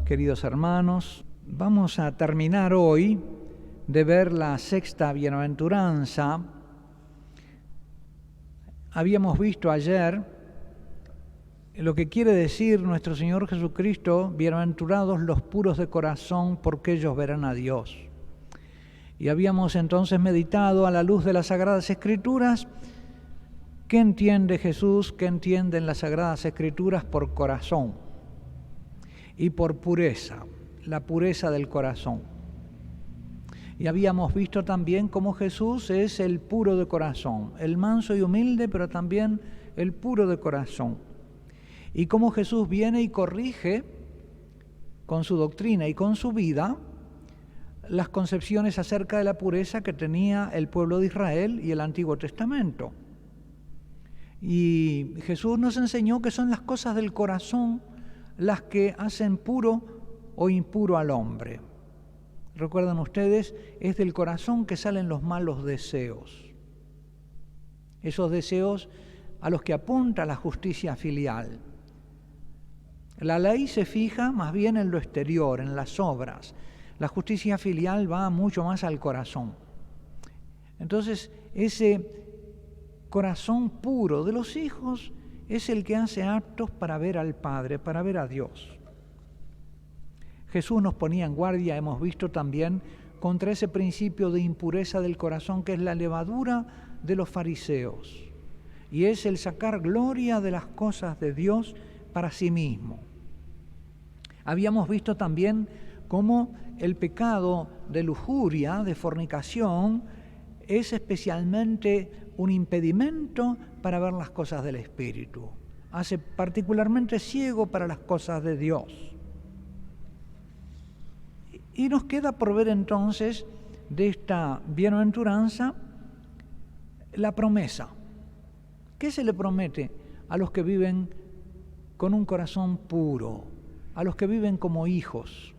queridos hermanos, vamos a terminar hoy de ver la sexta bienaventuranza. Habíamos visto ayer lo que quiere decir nuestro Señor Jesucristo: bienaventurados los puros de corazón, porque ellos verán a Dios. Y habíamos entonces meditado a la luz de las Sagradas Escrituras qué entiende Jesús, qué entienden las Sagradas Escrituras por corazón y por pureza, la pureza del corazón. Y habíamos visto también cómo Jesús es el puro de corazón, el manso y humilde, pero también el puro de corazón. Y cómo Jesús viene y corrige con su doctrina y con su vida las concepciones acerca de la pureza que tenía el pueblo de Israel y el Antiguo Testamento. Y Jesús nos enseñó que son las cosas del corazón las que hacen puro o impuro al hombre. Recuerdan ustedes, es del corazón que salen los malos deseos. Esos deseos a los que apunta la justicia filial. La ley se fija más bien en lo exterior, en las obras. La justicia filial va mucho más al corazón. Entonces, ese corazón puro de los hijos es el que hace aptos para ver al Padre, para ver a Dios. Jesús nos ponía en guardia, hemos visto también, contra ese principio de impureza del corazón que es la levadura de los fariseos, y es el sacar gloria de las cosas de Dios para sí mismo. Habíamos visto también cómo el pecado de lujuria, de fornicación, es especialmente un impedimento para ver las cosas del Espíritu. Hace particularmente ciego para las cosas de Dios. Y nos queda por ver entonces de esta bienaventuranza la promesa. ¿Qué se le promete a los que viven con un corazón puro, a los que viven como hijos,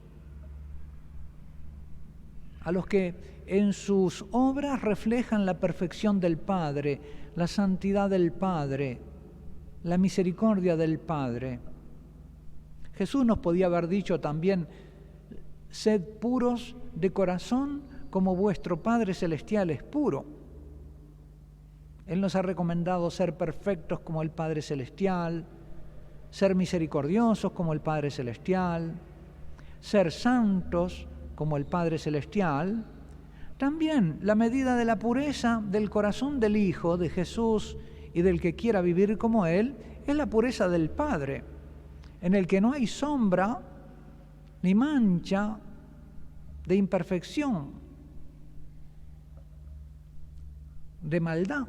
a los que en sus obras reflejan la perfección del Padre, la santidad del Padre, la misericordia del Padre? Jesús nos podía haber dicho también: sed puros de corazón como vuestro Padre Celestial es puro. Él nos ha recomendado ser perfectos como el Padre Celestial, ser misericordiosos como el Padre Celestial, ser santos como el Padre Celestial. También la medida de la pureza del corazón del Hijo, de Jesús y del que quiera vivir como Él, es la pureza del Padre, en el que no hay sombra ni mancha de imperfección, de maldad,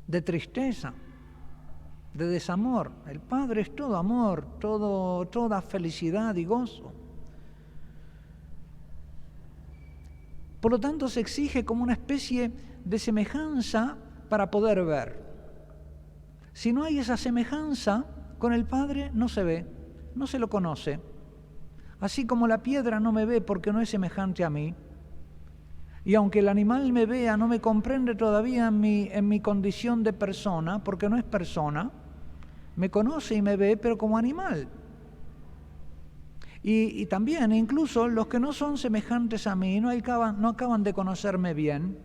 de tristeza, de desamor. El Padre es todo amor, toda felicidad y gozo. Por lo tanto, se exige como una especie de semejanza para poder ver. Si no hay esa semejanza con el Padre, no se ve, no se lo conoce. Así como la piedra no me ve porque no es semejante a mí, y aunque el animal me vea, no me comprende todavía en mi condición de persona, porque no es persona, me conoce y me ve, pero como animal. Y también, incluso los que no son semejantes a mí, no acaban de conocerme bien.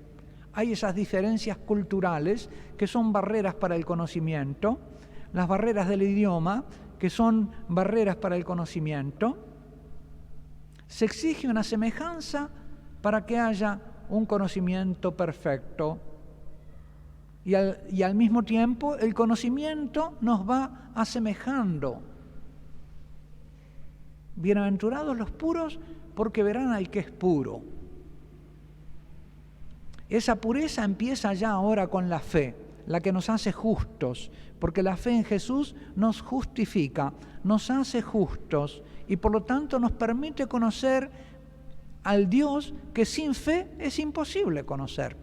Hay esas diferencias culturales que son barreras para el conocimiento, las barreras del idioma, que son barreras para el conocimiento. Se exige una semejanza para que haya un conocimiento perfecto. Y al mismo tiempo, el conocimiento nos va asemejando. Bienaventurados los puros, porque verán al que es puro. Esa pureza empieza ya ahora con la fe, la que nos hace justos, porque la fe en Jesús nos justifica, nos hace justos y por lo tanto nos permite conocer al Dios que sin fe es imposible conocer.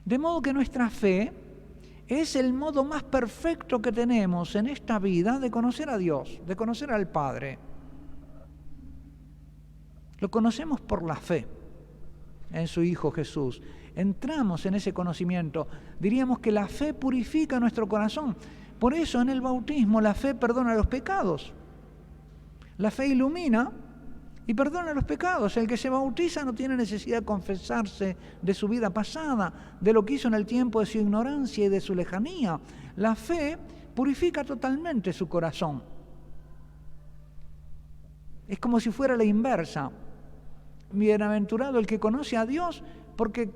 De modo que nuestra fe es el modo más perfecto que tenemos en esta vida de conocer a Dios, de conocer al Padre. Lo conocemos por la fe en su Hijo Jesús. Entramos en ese conocimiento. Diríamos que la fe purifica nuestro corazón, Por eso en el bautismo la fe perdona los pecados. La fe ilumina y perdona los pecados. El que se bautiza no tiene necesidad de confesarse de su vida pasada, de lo que hizo en el tiempo de su ignorancia y de su lejanía. La fe purifica totalmente su corazón. Es como si fuera la inversa. Bienaventurado el que conoce a Dios porque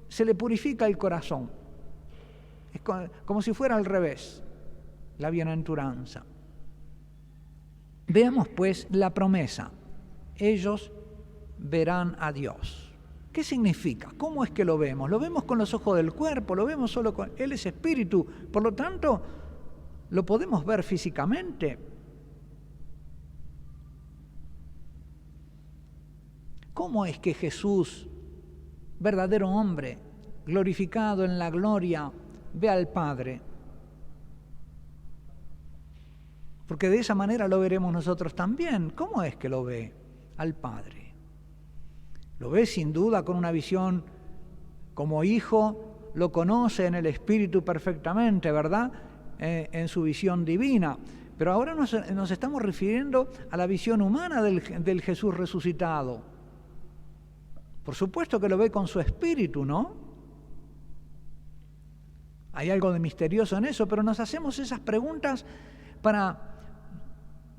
se le purifica el corazón. Es como si fuera al revés, la bienaventuranza. Veamos pues la promesa. Ellos verán a Dios. ¿Qué significa? ¿Cómo es que lo vemos? ¿Lo vemos con los ojos del cuerpo? ¿Lo vemos solo con...? Él es espíritu, por lo tanto, ¿lo podemos ver físicamente? ¿Cómo es que Jesús, verdadero hombre, glorificado en la gloria, ve al Padre? Porque de esa manera lo veremos nosotros también. ¿Cómo es que lo ve al Padre? Lo ve sin duda con una visión como hijo, lo conoce en el Espíritu perfectamente, ¿verdad? En su visión divina. Pero ahora nos estamos refiriendo a la visión humana del Jesús resucitado. Por supuesto que lo ve con su espíritu, ¿no? Hay algo de misterioso en eso, pero nos hacemos esas preguntas para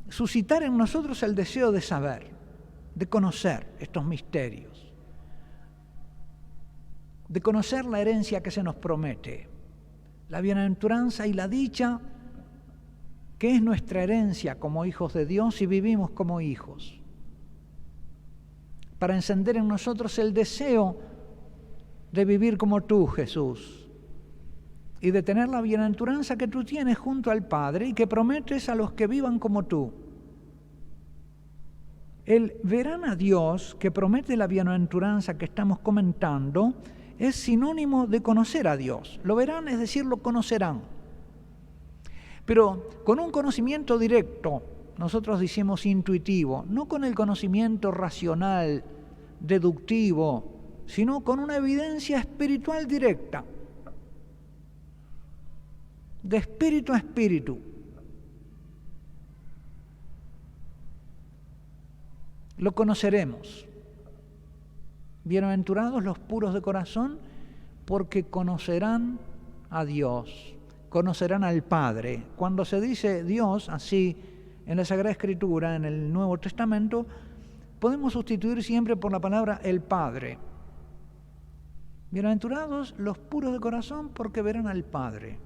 suscitar en nosotros el deseo de saber, de conocer estos misterios, de conocer la herencia que se nos promete, la bienaventuranza y la dicha que es nuestra herencia como hijos de Dios y vivimos como hijos, para encender en nosotros el deseo de vivir como tú, Jesús, y de tener la bienaventuranza que tú tienes junto al Padre y que prometes a los que vivan como tú. El verán a Dios, que promete la bienaventuranza que estamos comentando, es sinónimo de conocer a Dios. Lo verán, es decir, lo conocerán. Pero con un conocimiento directo, nosotros decimos intuitivo, no con el conocimiento racional, deductivo, sino con una evidencia espiritual directa, de espíritu a espíritu. Lo conoceremos. Bienaventurados los puros de corazón, porque conocerán a Dios, conocerán al Padre. Cuando se dice Dios así en la Sagrada Escritura, en el Nuevo Testamento, podemos sustituir siempre por la palabra el Padre. Bienaventurados los puros de corazón, porque verán al Padre.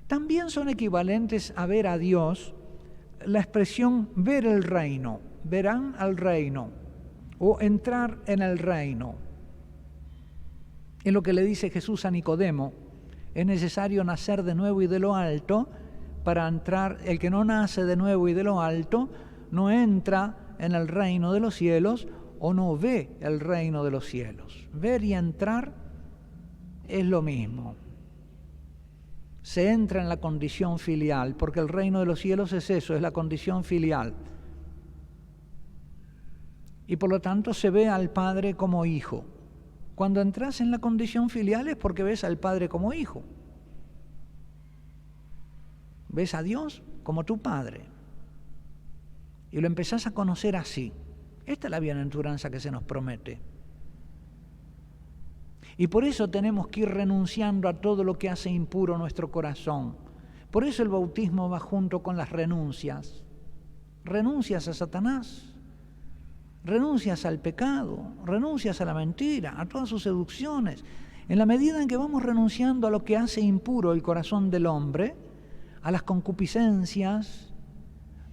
También son equivalentes a ver a Dios la expresión ver el reino, verán al reino, o entrar en el reino. Es lo que le dice Jesús a Nicodemo: es necesario nacer de nuevo y de lo alto para entrar. El que no nace de nuevo y de lo alto no entra en el reino de los cielos, o no ve el reino de los cielos. Ver y entrar es lo mismo. Se entra en la condición filial, porque el reino de los cielos es eso, es la condición filial. Y por lo tanto se ve al Padre como hijo. Cuando entras en la condición filial es porque ves al Padre como hijo. Ves a Dios como tu Padre. Y lo empezás a conocer así. Esta es la bienaventuranza que se nos promete. Y por eso tenemos que ir renunciando a todo lo que hace impuro nuestro corazón. Por eso el bautismo va junto con las renuncias. Renuncias a Satanás, renuncias al pecado, renuncias a la mentira, a todas sus seducciones. En la medida en que vamos renunciando a lo que hace impuro el corazón del hombre, a las concupiscencias,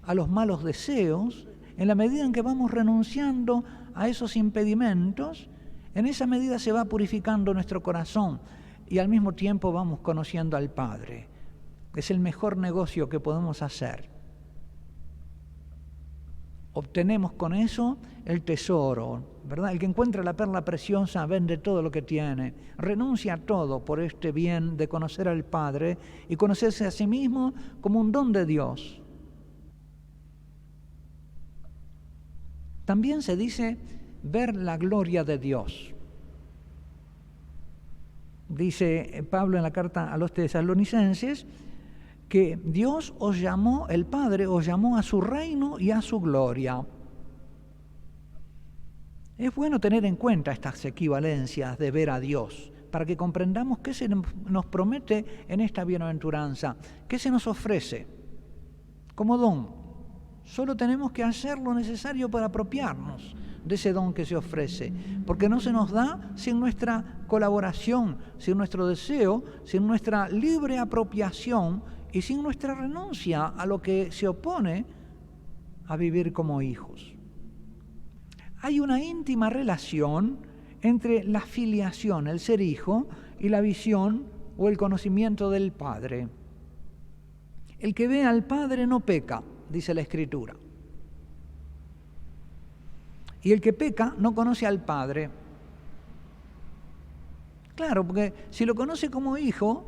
a los malos deseos, en la medida en que vamos renunciando a esos impedimentos, en esa medida se va purificando nuestro corazón y al mismo tiempo vamos conociendo al Padre. Es el mejor negocio que podemos hacer. Obtenemos con eso el tesoro, ¿verdad? El que encuentra la perla preciosa vende todo lo que tiene, renuncia a todo por este bien de conocer al Padre y conocerse a sí mismo como un don de Dios. También se dice ver la gloria de Dios. Dice Pablo en la carta a los tesalonicenses que Dios os llamó, el Padre os llamó a su reino y a su gloria. Es bueno tener en cuenta estas equivalencias de ver a Dios, para que comprendamos qué se nos promete en esta bienaventuranza, qué se nos ofrece como don. Solo tenemos que hacer lo necesario para apropiarnos de ese don que se ofrece, porque no se nos da sin nuestra colaboración, sin nuestro deseo, sin nuestra libre apropiación y sin nuestra renuncia a lo que se opone a vivir como hijos. Hay una íntima relación entre la filiación, el ser hijo, y la visión o el conocimiento del Padre. El que ve al Padre no peca, dice la Escritura. Y el que peca no conoce al Padre. Claro, porque si lo conoce como hijo,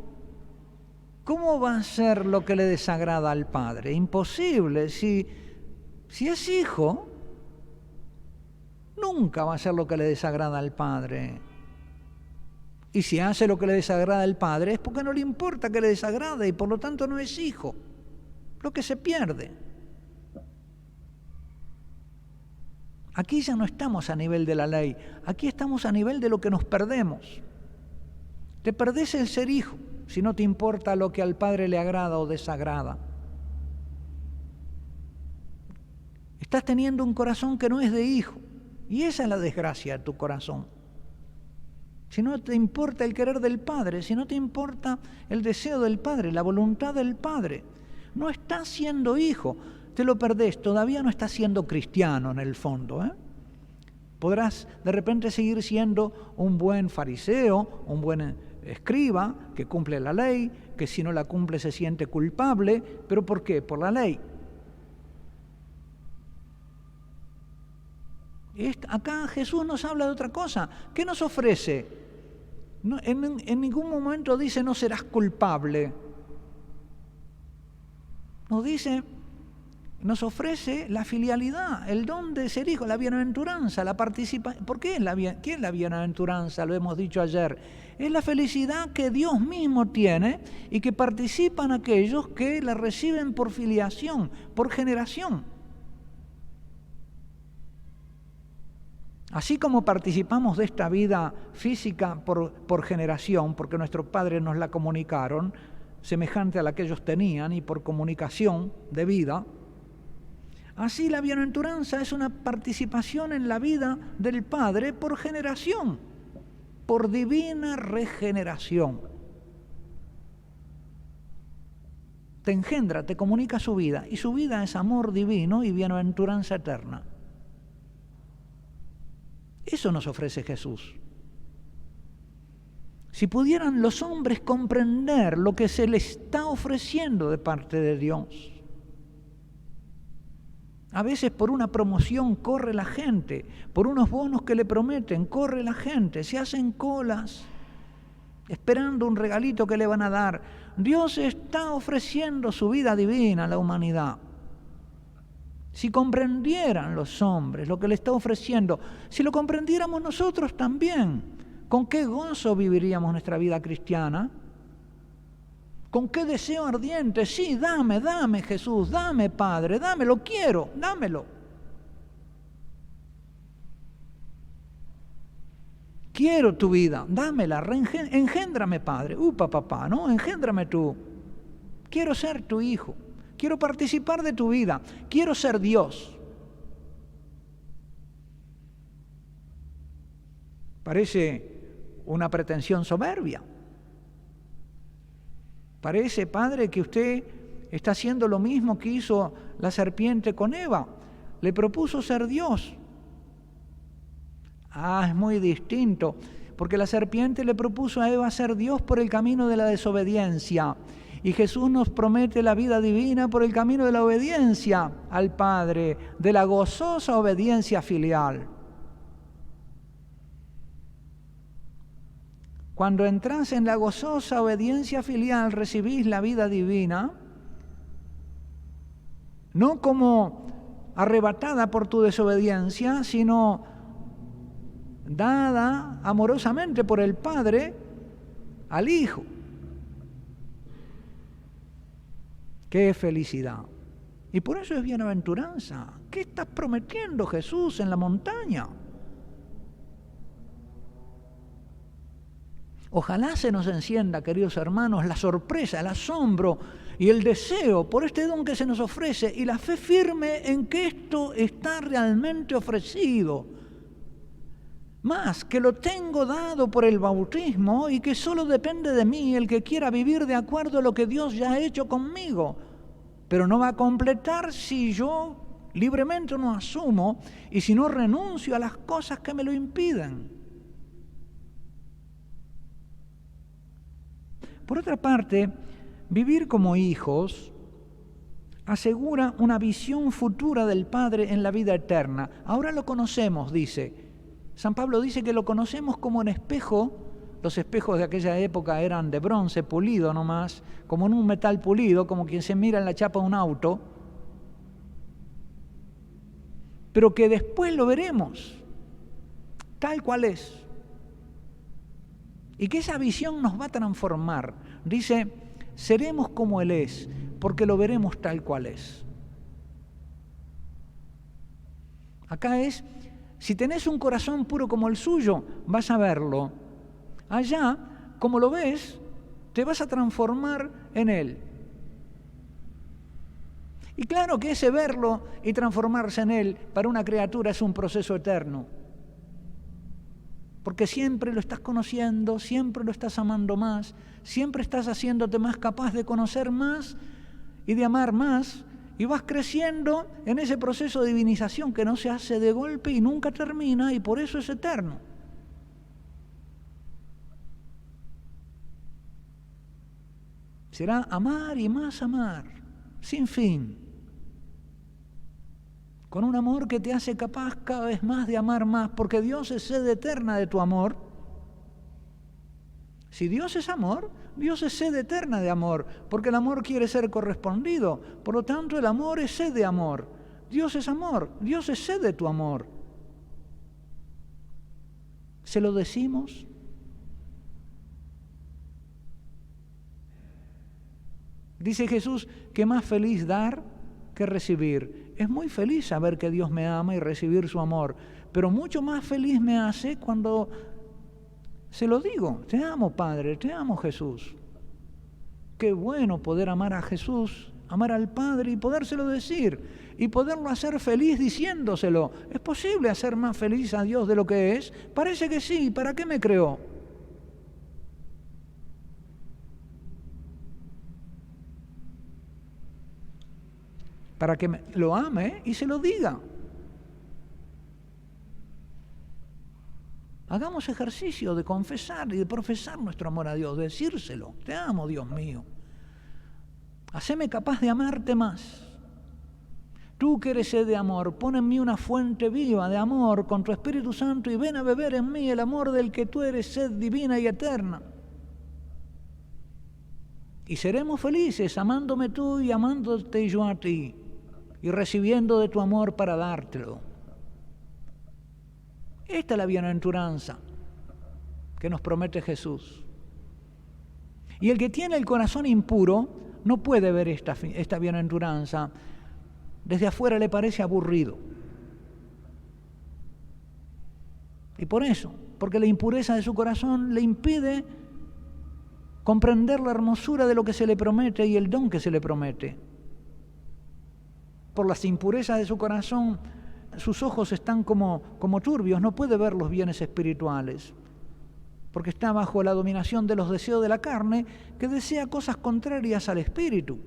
¿cómo va a ser lo que le desagrada al Padre? Imposible. Si es hijo, nunca va a hacer lo que le desagrada al Padre. Y si hace lo que le desagrada al Padre es porque no le importa que le desagrade y por lo tanto no es hijo. Lo que se pierde. Aquí ya no estamos a nivel de la ley, aquí estamos a nivel de lo que nos perdemos. Te perdés el ser hijo si no te importa lo que al Padre le agrada o desagrada. Estás teniendo un corazón que no es de hijo, y esa es la desgracia de tu corazón. Si no te importa el querer del Padre, si no te importa el deseo del Padre, la voluntad del Padre, no estás siendo hijo. Te lo perdés, todavía no estás siendo cristiano en el fondo. Podrás de repente seguir siendo un buen fariseo, un buen escriba que cumple la ley, que si no la cumple se siente culpable, pero ¿por qué? Por la ley. Acá Jesús nos habla de otra cosa. ¿Qué nos ofrece? No, en ningún momento dice no serás culpable. Nos ofrece la filialidad, el don de ser hijo, la bienaventuranza, la participación. ¿Por qué qué es la bienaventuranza? Lo hemos dicho ayer. Es la felicidad que Dios mismo tiene y que participan aquellos que la reciben por filiación, por generación. Así como participamos de esta vida física por generación, porque nuestros padres nos la comunicaron, semejante a la que ellos tenían y por comunicación de vida, así la bienaventuranza es una participación en la vida del Padre por generación, por divina regeneración. Te engendra, te comunica su vida, y su vida es amor divino y bienaventuranza eterna. Eso nos ofrece Jesús. Si pudieran los hombres comprender lo que se les está ofreciendo de parte de Dios. A veces por una promoción corre la gente, por unos bonos que le prometen, corre la gente, se hacen colas, esperando un regalito que le van a dar. Dios está ofreciendo su vida divina a la humanidad. Si comprendieran los hombres lo que le está ofreciendo, si lo comprendiéramos nosotros también, ¿con qué gozo viviríamos nuestra vida cristiana? ¿Con qué deseo ardiente? Sí, dame Jesús, dame Padre, dame, lo quiero, dámelo. Quiero tu vida, dámela, engéndrame Padre, papá, ¿no? Engéndrame tú. Quiero ser tu hijo, quiero participar de tu vida, quiero ser Dios. Parece una pretensión soberbia. Parece, Padre, que usted está haciendo lo mismo que hizo la serpiente con Eva. Le propuso ser Dios. Es muy distinto, porque la serpiente le propuso a Eva ser Dios por el camino de la desobediencia. Y Jesús nos promete la vida divina por el camino de la obediencia al Padre, de la gozosa obediencia filial. Cuando entras en la gozosa obediencia filial, recibís la vida divina, no como arrebatada por tu desobediencia, sino dada amorosamente por el Padre al Hijo. ¡Qué felicidad! Y por eso es bienaventuranza. ¿Qué estás prometiendo, Jesús, en la montaña? Ojalá se nos encienda, queridos hermanos, la sorpresa, el asombro y el deseo por este don que se nos ofrece y la fe firme en que esto está realmente ofrecido. Más, que lo tengo dado por el bautismo y que solo depende de mí el que quiera vivir de acuerdo a lo que Dios ya ha hecho conmigo. Pero no va a completar si yo libremente no asumo y si no renuncio a las cosas que me lo impiden. Por otra parte, vivir como hijos asegura una visión futura del Padre en la vida eterna. Ahora lo conocemos, dice. San Pablo dice que lo conocemos como en espejo. Los espejos de aquella época eran de bronce pulido nomás, como en un metal pulido, como quien se mira en la chapa de un auto. Pero que después lo veremos, tal cual es. Y que esa visión nos va a transformar. Dice, seremos como Él es, porque lo veremos tal cual es. Acá es, si tenés un corazón puro como el suyo, vas a verlo. Allá, como lo ves, te vas a transformar en Él. Y claro que ese verlo y transformarse en Él para una criatura es un proceso eterno. Porque siempre lo estás conociendo, siempre lo estás amando más, siempre estás haciéndote más capaz de conocer más y de amar más, y vas creciendo en ese proceso de divinización que no se hace de golpe y nunca termina, y por eso es eterno. Será amar y más amar, sin fin. Con un amor que te hace capaz cada vez más de amar más, porque Dios es sed eterna de tu amor. Si Dios es amor, Dios es sed eterna de amor, porque el amor quiere ser correspondido. Por lo tanto, el amor es sed de amor. Dios es amor, Dios es sed de tu amor. ¿Se lo decimos? Dice Jesús que más feliz dar que recibir. Es muy feliz saber que Dios me ama y recibir su amor, pero mucho más feliz me hace cuando se lo digo. Te amo, Padre, te amo, Jesús. Qué bueno poder amar a Jesús, amar al Padre y podérselo decir y poderlo hacer feliz diciéndoselo. ¿Es posible hacer más feliz a Dios de lo que es? Parece que sí. ¿Para qué me creó? Para que lo ame y se lo diga. Hagamos ejercicio de confesar y de profesar nuestro amor a Dios, de decírselo. Te amo, Dios mío. Haceme capaz de amarte más. Tú que eres sed de amor, pon en mí una fuente viva de amor con tu Espíritu Santo y ven a beber en mí el amor del que tú eres sed divina y eterna. Y seremos felices amándome tú y amándote yo a ti, y recibiendo de tu amor para dártelo. Esta es la bienaventuranza que nos promete Jesús. Y el que tiene el corazón impuro no puede ver esta bienaventuranza. Desde afuera le parece aburrido. Y por eso, porque la impureza de su corazón le impide comprender la hermosura de lo que se le promete y el don que se le promete. Por las impurezas de su corazón, sus ojos están como turbios, no puede ver los bienes espirituales, porque está bajo la dominación de los deseos de la carne, que desea cosas contrarias al espíritu.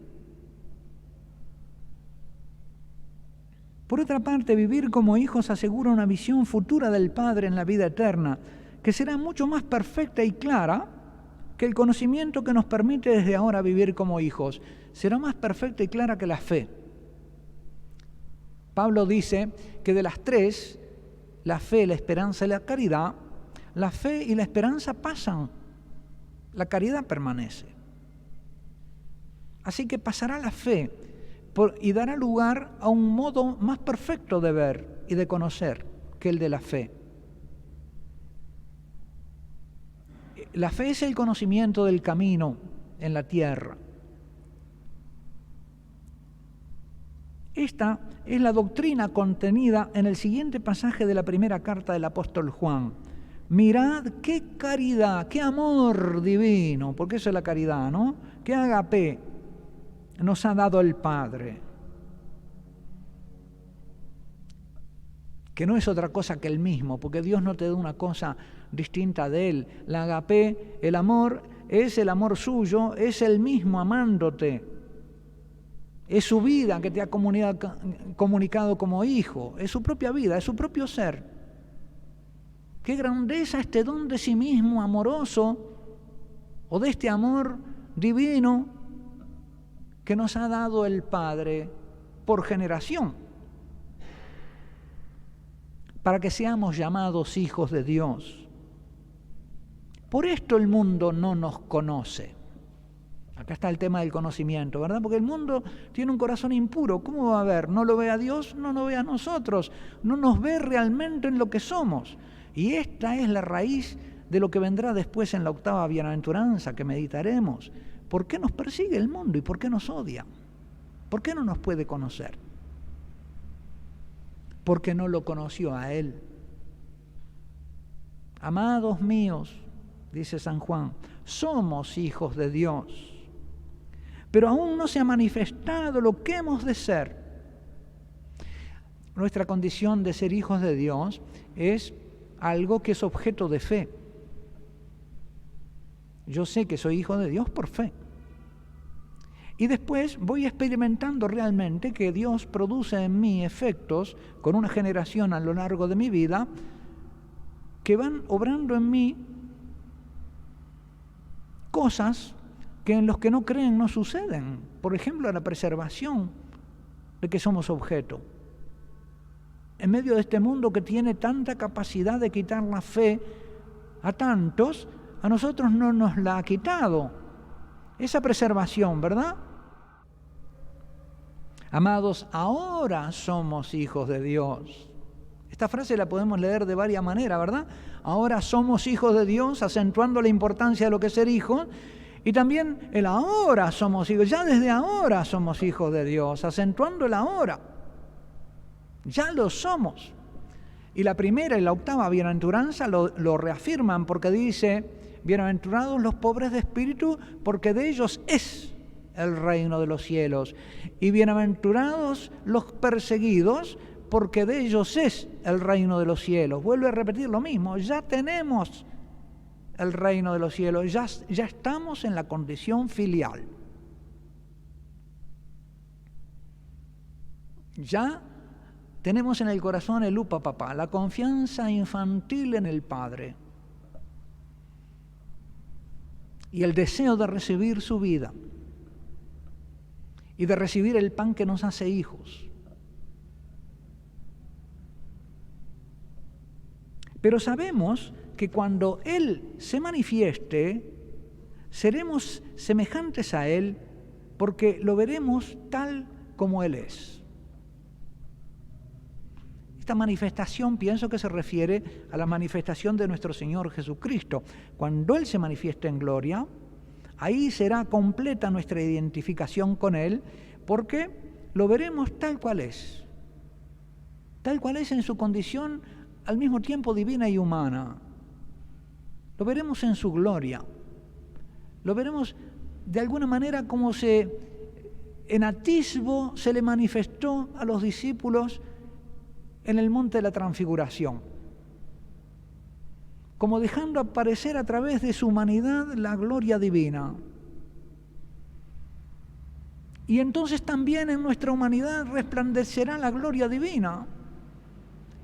Por otra parte, vivir como hijos asegura una visión futura del Padre en la vida eterna, que será mucho más perfecta y clara que el conocimiento que nos permite desde ahora vivir como hijos. Será más perfecta y clara que la fe. Pablo dice que de las tres, la fe, la esperanza y la caridad, la fe y la esperanza pasan, la caridad permanece. Así que pasará la fe y dará lugar a un modo más perfecto de ver y de conocer que el de la fe. La fe es el conocimiento del camino en la tierra. Esta es la doctrina contenida en el siguiente pasaje de la primera carta del apóstol Juan. Mirad qué caridad, qué amor divino, porque eso es la caridad, ¿no? Qué agape nos ha dado el Padre, que no es otra cosa que el mismo, porque Dios no te da una cosa distinta de Él. La agape, el amor, es el amor suyo, es el mismo amándote. Es su vida que te ha comunicado como hijo, es su propia vida, es su propio ser. Qué grandeza este don de sí mismo amoroso, o de este amor divino que nos ha dado el Padre por generación, para que seamos llamados hijos de Dios. Por esto el mundo no nos conoce. Acá está el tema del conocimiento, ¿verdad? Porque el mundo tiene un corazón impuro. ¿Cómo va a ver? No lo ve a Dios, no nos ve a nosotros, no nos ve realmente en lo que somos. Y esta es la raíz de lo que vendrá después en la octava bienaventuranza que meditaremos. ¿Por qué nos persigue el mundo y por qué nos odia? ¿Por qué no nos puede conocer? Porque no lo conoció a Él. Amados míos, dice San Juan, somos hijos de Dios, pero aún no se ha manifestado lo que hemos de ser. Nuestra condición de ser hijos de Dios es algo que es objeto de fe. Yo sé que soy hijo de Dios por fe. Y después voy experimentando realmente que Dios produce en mí efectos con una generación a lo largo de mi vida que van obrando en mí cosas que en los que no creen no suceden. Por ejemplo, la preservación de que somos objeto. En medio de este mundo que tiene tanta capacidad de quitar la fe a tantos, a nosotros no nos la ha quitado. Esa preservación, ¿verdad? Amados, ahora somos hijos de Dios. Esta frase la podemos leer de varias maneras, ¿verdad? Ahora somos hijos de Dios, acentuando la importancia de lo que es ser hijo. Y también el ahora somos hijos, ya desde ahora somos hijos de Dios, acentuando el ahora. Ya lo somos. Y la primera y la octava bienaventuranza lo reafirman porque dice, bienaventurados los pobres de espíritu, porque de ellos es el reino de los cielos. Y bienaventurados los perseguidos, porque de ellos es el reino de los cielos. Vuelve a repetir lo mismo, ya tenemos el reino de los cielos, ya estamos en la condición filial. Ya tenemos en el corazón el upa papá, la confianza infantil en el Padre y el deseo de recibir su vida y de recibir el pan que nos hace hijos. Pero sabemos que cuando Él se manifieste, seremos semejantes a Él porque lo veremos tal como Él es. Esta manifestación pienso que se refiere a la manifestación de nuestro Señor Jesucristo. Cuando Él se manifieste en gloria, ahí será completa nuestra identificación con Él porque lo veremos tal cual es en su condición al mismo tiempo divina y humana. Lo veremos en su gloria. Lo veremos de alguna manera como en atisbo se le manifestó a los discípulos en el monte de la transfiguración. Como dejando aparecer a través de su humanidad la gloria divina. Y entonces también en nuestra humanidad resplandecerá la gloria divina.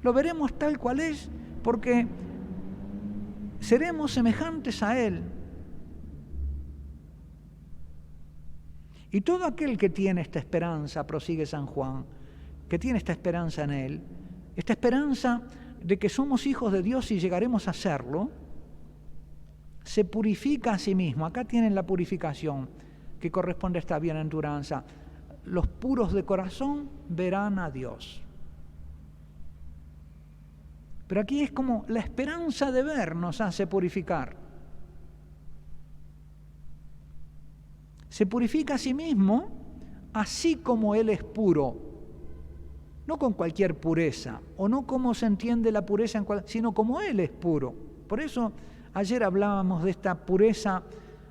Lo veremos tal cual es porque seremos semejantes a Él. Y todo aquel que tiene esta esperanza, prosigue San Juan, que tiene esta esperanza en Él, esta esperanza de que somos hijos de Dios y llegaremos a serlo, se purifica a sí mismo. Acá tienen la purificación que corresponde a esta bienaventuranza. Los puros de corazón verán a Dios. Pero aquí es como la esperanza de ver nos hace purificar. Se purifica a sí mismo así como Él es puro. No con cualquier pureza, o no como se entiende la pureza, sino como Él es puro. Por eso ayer hablábamos de esta pureza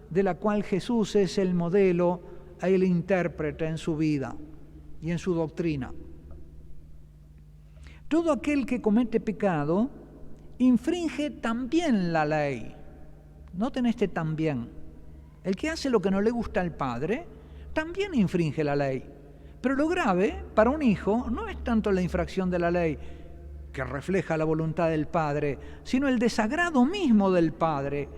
de la cual Jesús es el modelo, el intérprete en su vida y en su doctrina. Todo aquel que comete pecado infringe también la ley. Noten este también. El que hace lo que no le gusta al padre también infringe la ley. Pero lo grave para un hijo no es tanto la infracción de la ley, que refleja la voluntad del padre, sino el desagrado mismo del padre.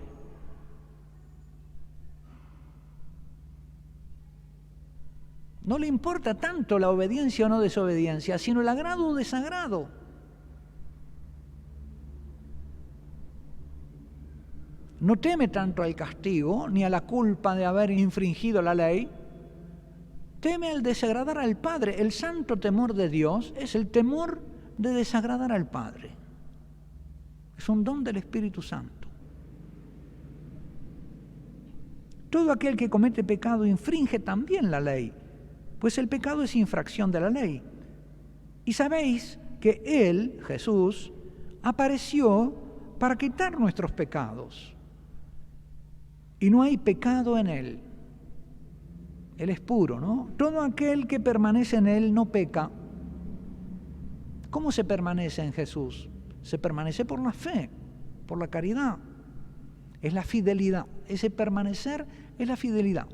No le importa tanto la obediencia o no desobediencia, sino el agrado o desagrado. No teme tanto al castigo ni a la culpa de haber infringido la ley. Teme al desagradar al Padre. El santo temor de Dios es el temor de desagradar al Padre. Es un don del Espíritu Santo. Todo aquel que comete pecado infringe también la ley, pues el pecado es infracción de la ley. Y sabéis que Él, Jesús, apareció para quitar nuestros pecados. Y no hay pecado en Él. Él es puro, ¿no? Todo aquel que permanece en Él no peca. ¿Cómo se permanece en Jesús? Se permanece por la fe, por la caridad. Es la fidelidad. Ese permanecer es la fidelidad.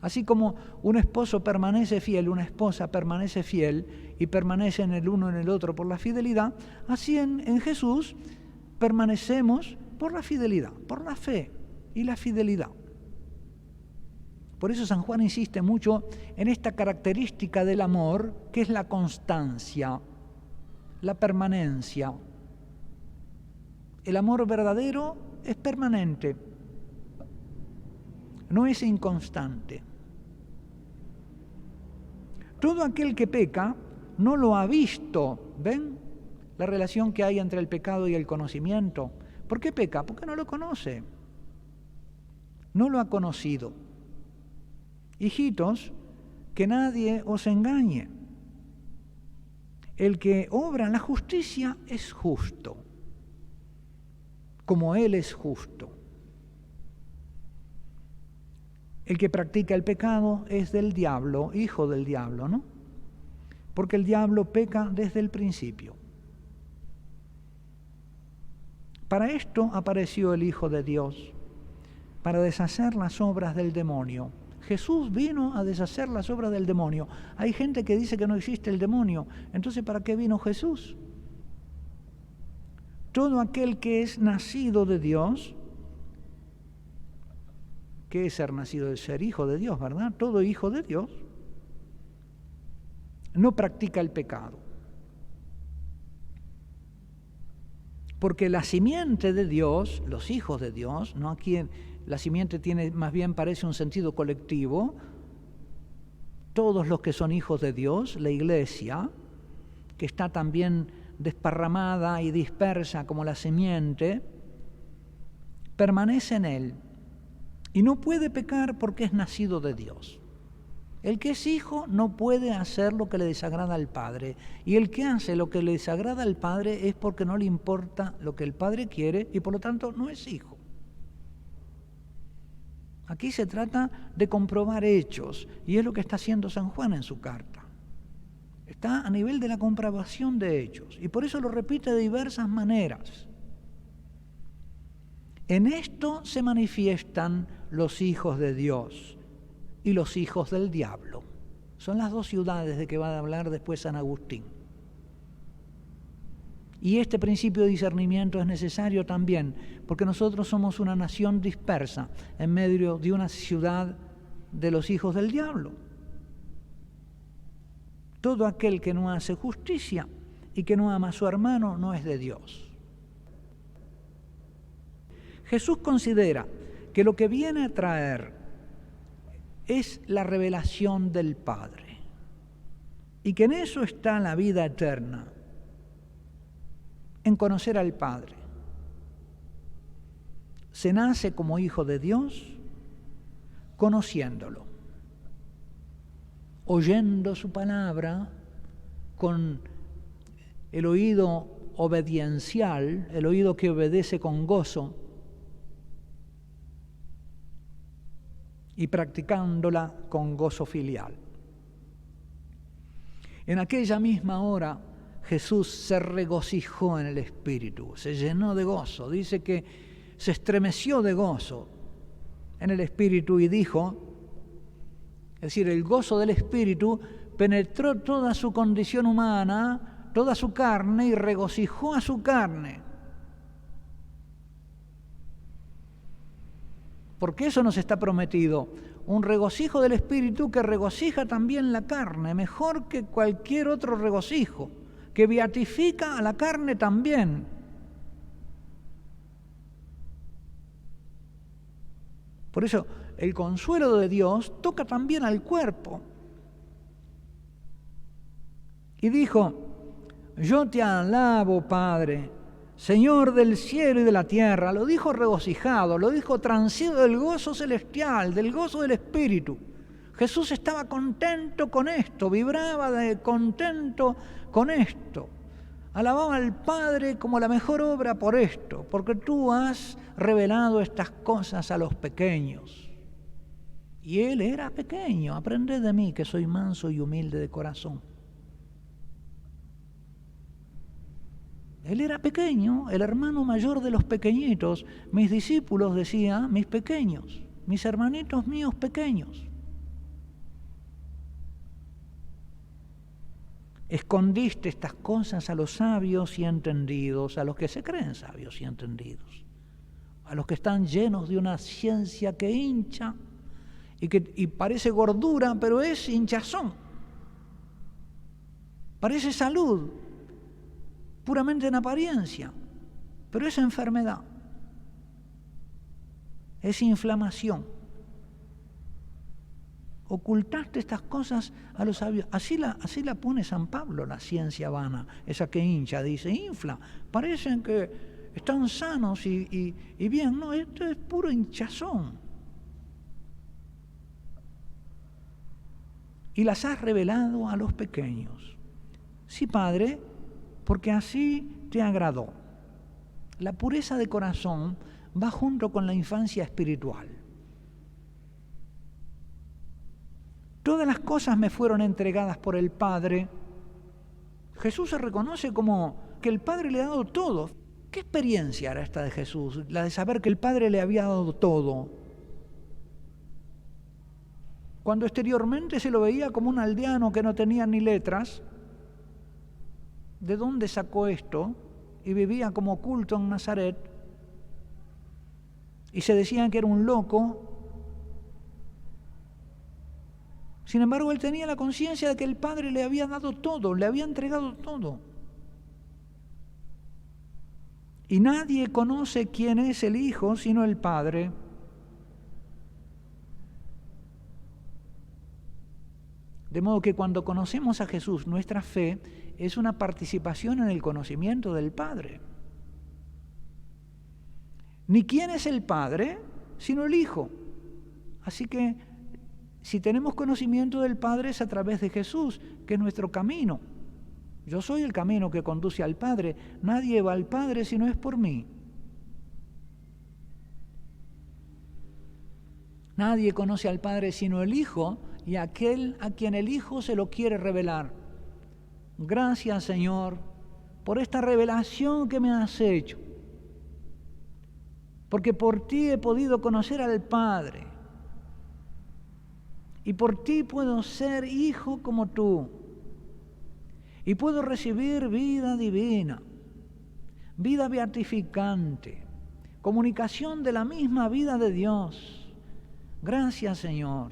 Así como un esposo permanece fiel, una esposa permanece fiel y permanece en el uno en el otro por la fidelidad, así en Jesús permanecemos por la fidelidad, por la fe y la fidelidad. Por eso San Juan insiste mucho en esta característica del amor, que es la constancia, la permanencia. El amor verdadero es permanente, no es inconstante. Todo aquel que peca no lo ha visto. ¿Ven la relación que hay entre el pecado y el conocimiento? ¿Por qué peca? Porque no lo conoce. No lo ha conocido. Hijitos, que nadie os engañe. El que obra la justicia es justo, como Él es justo. El que practica el pecado es del diablo, hijo del diablo, ¿no? Porque el diablo peca desde el principio. Para esto apareció el Hijo de Dios, para deshacer las obras del demonio. Jesús vino a deshacer las obras del demonio. Hay gente que dice que no existe el demonio. Entonces, ¿para qué vino Jesús? Todo aquel que es nacido de Dios, ¿qué es ser nacido? Es ser hijo de Dios, ¿verdad? Todo hijo de Dios no practica el pecado. Porque la simiente de Dios, los hijos de Dios, no aquí la simiente tiene, más bien parece un sentido colectivo, todos los que son hijos de Dios, la iglesia, que está también desparramada y dispersa como la simiente, permanece en Él y no puede pecar porque es nacido de Dios. El que es hijo no puede hacer lo que le desagrada al Padre, y el que hace lo que le desagrada al Padre es porque no le importa lo que el Padre quiere y por lo tanto no es hijo. Aquí se trata de comprobar hechos, y es lo que está haciendo San Juan en su carta. Está a nivel de la comprobación de hechos, y por eso lo repite de diversas maneras. En esto se manifiestan los hijos de Dios y los hijos del diablo. Son las dos ciudades de que va a hablar después San Agustín. Y este principio de discernimiento es necesario también, porque nosotros somos una nación dispersa en medio de una ciudad de los hijos del diablo. Todo aquel que no hace justicia y que no ama a su hermano no es de Dios. Jesús considera que lo que viene a traer es la revelación del Padre y que en eso está la vida eterna, en conocer al Padre. Se nace como hijo de Dios, conociéndolo, oyendo su palabra con el oído obediencial, el oído que obedece con gozo, y practicándola con gozo filial. En aquella misma hora Jesús se regocijó en el Espíritu, se llenó de gozo, dice que se estremeció de gozo en el Espíritu y dijo, es decir, el gozo del Espíritu penetró toda su condición humana, toda su carne y regocijó a su carne. Porque eso nos está prometido, un regocijo del Espíritu que regocija también la carne, mejor que cualquier otro regocijo, que beatifica a la carne también. Por eso, el consuelo de Dios toca también al cuerpo. Y dijo, yo te alabo, Padre, Señor del cielo y de la tierra. Lo dijo regocijado, lo dijo transido del gozo celestial, del gozo del Espíritu. Jesús estaba contento con esto, vibraba de contento con esto. Alababa al Padre como la mejor obra por esto, porque tú has revelado estas cosas a los pequeños. Y él era pequeño, aprended de mí que soy manso y humilde de corazón. Él era pequeño, el hermano mayor de los pequeñitos. Mis discípulos, decía, mis pequeños, mis hermanitos míos pequeños. Escondiste estas cosas a los sabios y entendidos, a los que se creen sabios y entendidos, a los que están llenos de una ciencia que hincha y parece gordura, pero es hinchazón. Parece salud, puramente en apariencia, pero es enfermedad, es inflamación. Ocultaste estas cosas a los sabios. Así la pone San Pablo, la ciencia vana, esa que hincha, dice, infla. Parecen que están sanos y bien. No, esto es puro hinchazón. Y las has revelado a los pequeños. Sí, Padre, porque así te agradó. La pureza de corazón va junto con la infancia espiritual. Todas las cosas me fueron entregadas por el Padre. Jesús se reconoce como que el Padre le ha dado todo. ¿Qué experiencia era esta de Jesús? La de saber que el Padre le había dado todo. Cuando exteriormente se lo veía como un aldeano que no tenía ni letras, ¿de dónde sacó esto? Y vivía como oculto en Nazaret. Y se decían que era un loco. Sin embargo, él tenía la conciencia de que el Padre le había dado todo, le había entregado todo. Y nadie conoce quién es el Hijo sino el Padre. De modo que cuando conocemos a Jesús, nuestra fe es una participación en el conocimiento del Padre. Ni quién es el Padre, sino el Hijo. Así que si tenemos conocimiento del Padre es a través de Jesús, que es nuestro camino. Yo soy el camino que conduce al Padre. Nadie va al Padre si no es por mí. Nadie conoce al Padre sino el Hijo y aquel a quien el Hijo se lo quiere revelar. Gracias, Señor, por esta revelación que me has hecho. Porque por ti he podido conocer al Padre. Y por ti puedo ser hijo como tú. Y puedo recibir vida divina, vida beatificante, comunicación de la misma vida de Dios. Gracias, Señor.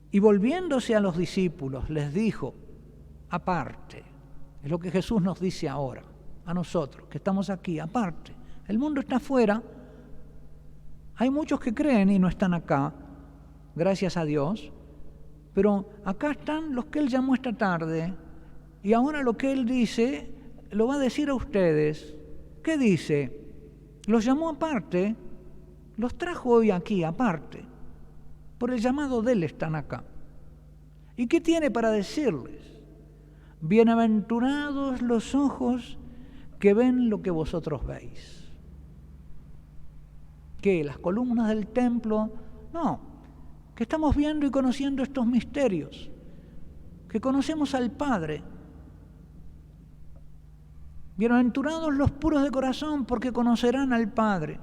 Y volviéndose a los discípulos, les dijo, aparte, es lo que Jesús nos dice ahora, a nosotros, que estamos aquí, aparte. El mundo está afuera. Hay muchos que creen y no están acá, gracias a Dios, pero acá están los que Él llamó esta tarde, y ahora lo que Él dice, lo va a decir a ustedes. ¿Qué dice? Los llamó aparte, los trajo hoy aquí aparte. Por el llamado de Él están acá. ¿Y qué tiene para decirles? Bienaventurados los ojos que ven lo que vosotros veis. ¿Qué? ¿Las columnas del templo? No, que estamos viendo y conociendo estos misterios, que conocemos al Padre. Bienaventurados los puros de corazón, porque conocerán al Padre.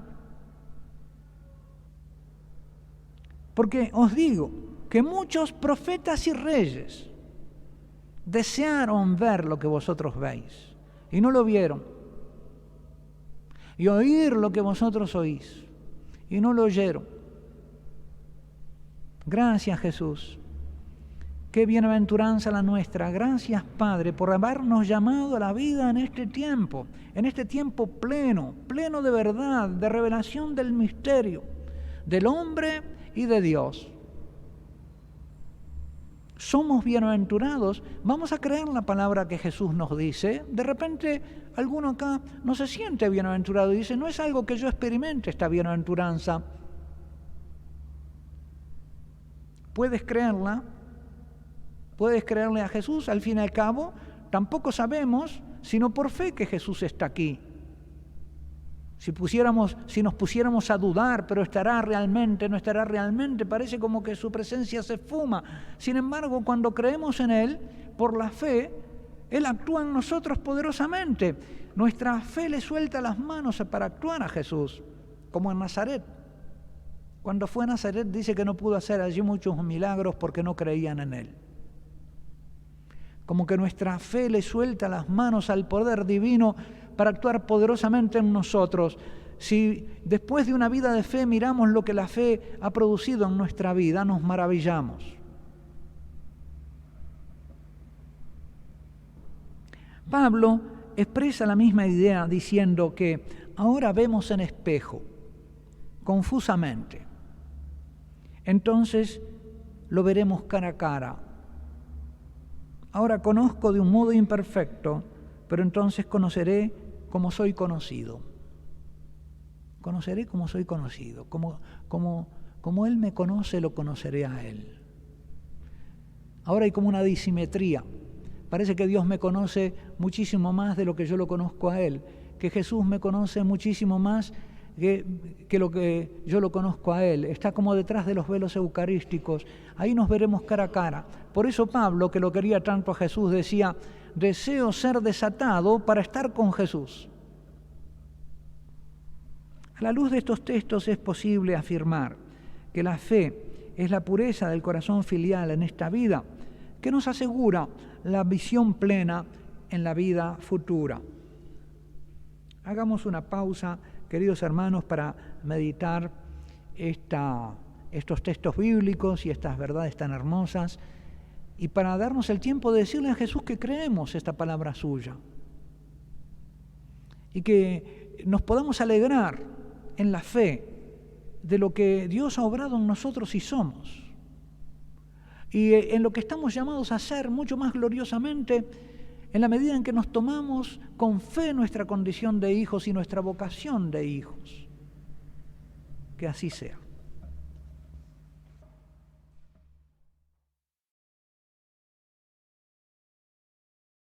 Porque os digo que muchos profetas y reyes desearon ver lo que vosotros veis y no lo vieron, y oír lo que vosotros oís y no lo oyeron. Gracias, Jesús. Qué bienaventuranza la nuestra. Gracias, Padre, por habernos llamado a la vida en este tiempo pleno, pleno de verdad, de revelación del misterio, del hombre y de Dios. Somos bienaventurados. Vamos a creer la palabra que Jesús nos dice. De repente alguno acá no se siente bienaventurado y dice, no es algo que yo experimente esta bienaventuranza. ¿Puedes creerla? ¿Puedes creerle a Jesús? Al fin y al cabo, tampoco sabemos, sino por fe, que Jesús está aquí. Si nos pusiéramos a dudar, pero estará realmente, no estará realmente, parece como que su presencia se esfuma. Sin embargo, cuando creemos en Él, por la fe, Él actúa en nosotros poderosamente. Nuestra fe le suelta las manos para actuar a Jesús, como en Nazaret. Cuando fue a Nazaret dice que no pudo hacer allí muchos milagros porque no creían en Él. Como que nuestra fe le suelta las manos al poder divino para actuar poderosamente en nosotros. Si después de una vida de fe miramos lo que la fe ha producido en nuestra vida, nos maravillamos. Pablo expresa la misma idea diciendo que ahora vemos en espejo, confusamente. Entonces lo veremos cara a cara. Ahora conozco de un modo imperfecto, pero entonces conoceré como soy conocido. Conoceré como soy conocido. Como Él me conoce, lo conoceré a Él. Ahora hay como una disimetría. Parece que Dios me conoce muchísimo más de lo que yo lo conozco a Él, que Jesús me conoce muchísimo más que lo que yo lo conozco a Él. Está como detrás de los velos eucarísticos. Ahí nos veremos cara a cara. Por eso Pablo, que lo quería tanto a Jesús, decía, deseo ser desatado para estar con Jesús. A la luz de estos textos es posible afirmar que la fe es la pureza del corazón filial en esta vida, que nos asegura la visión plena en la vida futura. Hagamos una pausa, queridos hermanos, para meditar estos textos bíblicos y estas verdades tan hermosas, y para darnos el tiempo de decirle a Jesús que creemos esta palabra suya y que nos podamos alegrar en la fe de lo que Dios ha obrado en nosotros y somos, y en lo que estamos llamados a hacer mucho más gloriosamente en la medida en que nos tomamos con fe nuestra condición de hijos y nuestra vocación de hijos. Que así sea.